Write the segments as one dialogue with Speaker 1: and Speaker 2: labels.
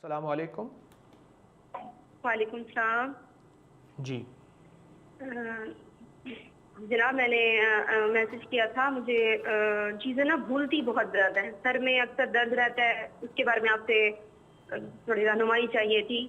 Speaker 1: السلام علیکم۔
Speaker 2: وعلیکم السلام
Speaker 1: جی
Speaker 2: جناب، میں نے میسج کیا تھا، مجھے چیزیں نا بھولتی بہت زیادہ ہیں، سر میں اکثر درد رہتا ہے، اس کے بارے میں آپ سے تھوڑی رہنمائی چاہیے تھی۔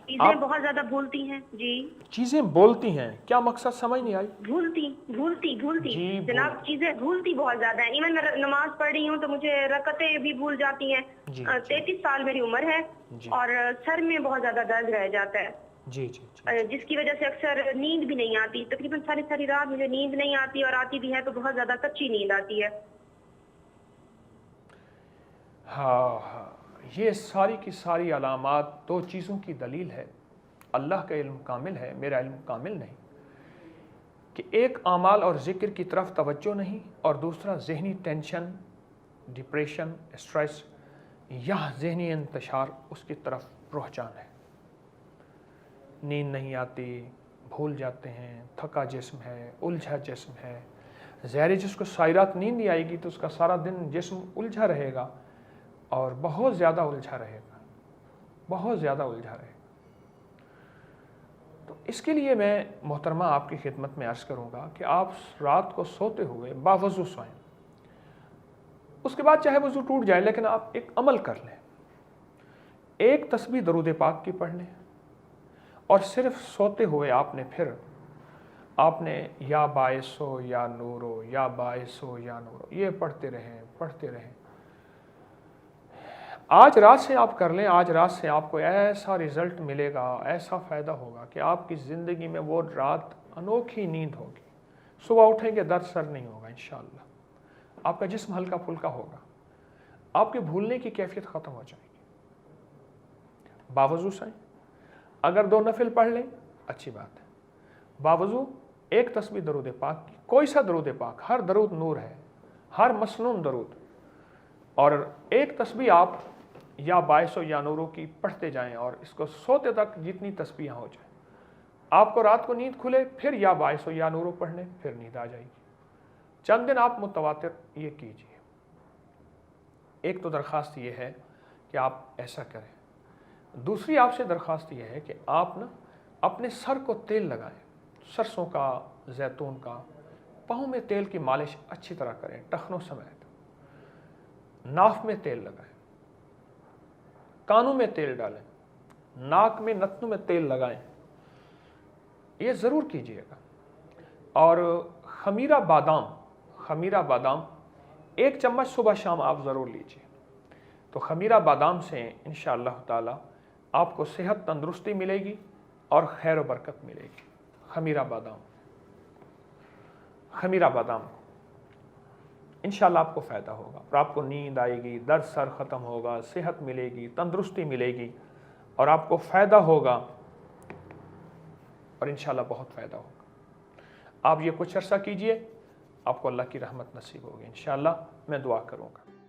Speaker 2: چیزیں
Speaker 1: آپ
Speaker 2: بہت زیادہ بھولتی ہیں جی،
Speaker 1: چیزیں بولتی ہیں، کیا مقصد سمجھ نہیں آئی؟
Speaker 2: بھولتی
Speaker 1: جی
Speaker 2: جناب،
Speaker 1: بھولتی،
Speaker 2: چیزیں بھولتی بہت زیادہ ہیں۔ ایون میں نماز پڑھ رہی ہوں تو مجھے رکعتیں بھی بھول جاتی ہیں۔
Speaker 1: جی جی
Speaker 2: 33 سال میری عمر ہے
Speaker 1: جی
Speaker 2: اور سر میں بہت زیادہ درد رہ جاتا ہے،
Speaker 1: جی جی جی
Speaker 2: جس کی وجہ سے اکثر نیند بھی نہیں آتی، تقریباً ساری رات مجھے نیند نہیں آتی، اور آتی بھی ہے تو بہت زیادہ کچی نیند آتی ہے۔
Speaker 1: ہاں ہاں، یہ ساری کی ساری علامات دو چیزوں کی دلیل ہے۔ اللہ کا علم کامل ہے، میرا علم کامل نہیں، کہ ایک اعمال اور ذکر کی طرف توجہ نہیں، اور دوسرا ذہنی ٹینشن، ڈپریشن، اسٹریس یا ذہنی انتشار، اس کی طرف رجحان ہے۔ نیند نہیں آتی، بھول جاتے ہیں، تھکا جسم ہے، الجھا جسم ہے۔ ظاہر جس کو ساری رات نیند نہیں آئے گی تو اس کا سارا دن جسم الجھا رہے گا، اور بہت زیادہ الجھا رہے گا، بہت زیادہ الجھا رہے گا۔ تو اس کے لیے میں محترمہ آپ کی خدمت میں عرض کروں گا کہ آپ رات کو سوتے ہوئے باوضو سوئیں، اس کے بعد چاہے وضو ٹوٹ جائے لیکن آپ ایک عمل کر لیں، ایک تسبیح درود پاک کی پڑھ لیں، اور صرف سوتے ہوئے آپ نے یا باعث ہو یا نور ہو، یا باعث ہو یا نور ہو، یہ پڑھتے رہیں۔ آج رات سے آپ کر لیں، آج رات سے آپ کو ایسا رزلٹ ملے گا، ایسا فائدہ ہوگا کہ آپ کی زندگی میں وہ رات انوکھی نیند ہوگی۔ صبح اٹھیں گے درد سر نہیں ہوگا انشاءاللہ، آپ کا جسم ہلکا پھلکا ہوگا، آپ کے بھولنے کی کیفیت ختم ہو جائے گی۔ باوضو سوئیں، اگر 2 نفل پڑھ لیں اچھی بات ہے، باوضو ایک تسبیح درود پاک کی، کوئی سا درود پاک، ہر درود نور ہے، ہر مسنون درود، اور ایک تسبیح آپ یا باعث ہو یا نورو کی پڑھتے جائیں، اور اس کو سوتے تک جتنی تسبیحاں ہو جائیں، آپ کو رات کو نیند کھلے پھر یا باعث ہو یا نورو پڑھ لیں، پھر نیند آ جائے گی۔ چند دن آپ متواتر یہ کیجئے۔ ایک تو درخواست یہ ہے کہ آپ ایسا کریں، دوسری آپ سے درخواست یہ ہے کہ آپ اپنے سر کو تیل لگائیں، سرسوں کا، زیتون کا، پاؤں میں تیل کی مالش اچھی طرح کریں، ٹخنوں سمیت، ناف میں تیل لگائیں، کانوں میں تیل ڈالیں، ناک میں، نتنوں میں تیل لگائیں، یہ ضرور کیجئے گا۔ اور خمیرہ بادام 1 چمچ صبح شام آپ ضرور لیجئے، تو خمیرہ بادام سے انشاءاللہ تعالی آپ کو صحت تندرستی ملے گی اور خیر و برکت ملے گی۔ خمیرہ بادام انشاءاللہ آپ کو فائدہ ہوگا، اور آپ کو نیند آئے گی، درد سر ختم ہوگا، صحت ملے گی، تندرستی ملے گی، اور آپ کو فائدہ ہوگا، اور انشاءاللہ بہت فائدہ ہوگا۔ آپ یہ کچھ عرصہ کیجئے، آپ کو اللہ کی رحمت نصیب ہوگی انشاءاللہ۔ میں دعا کروں گا۔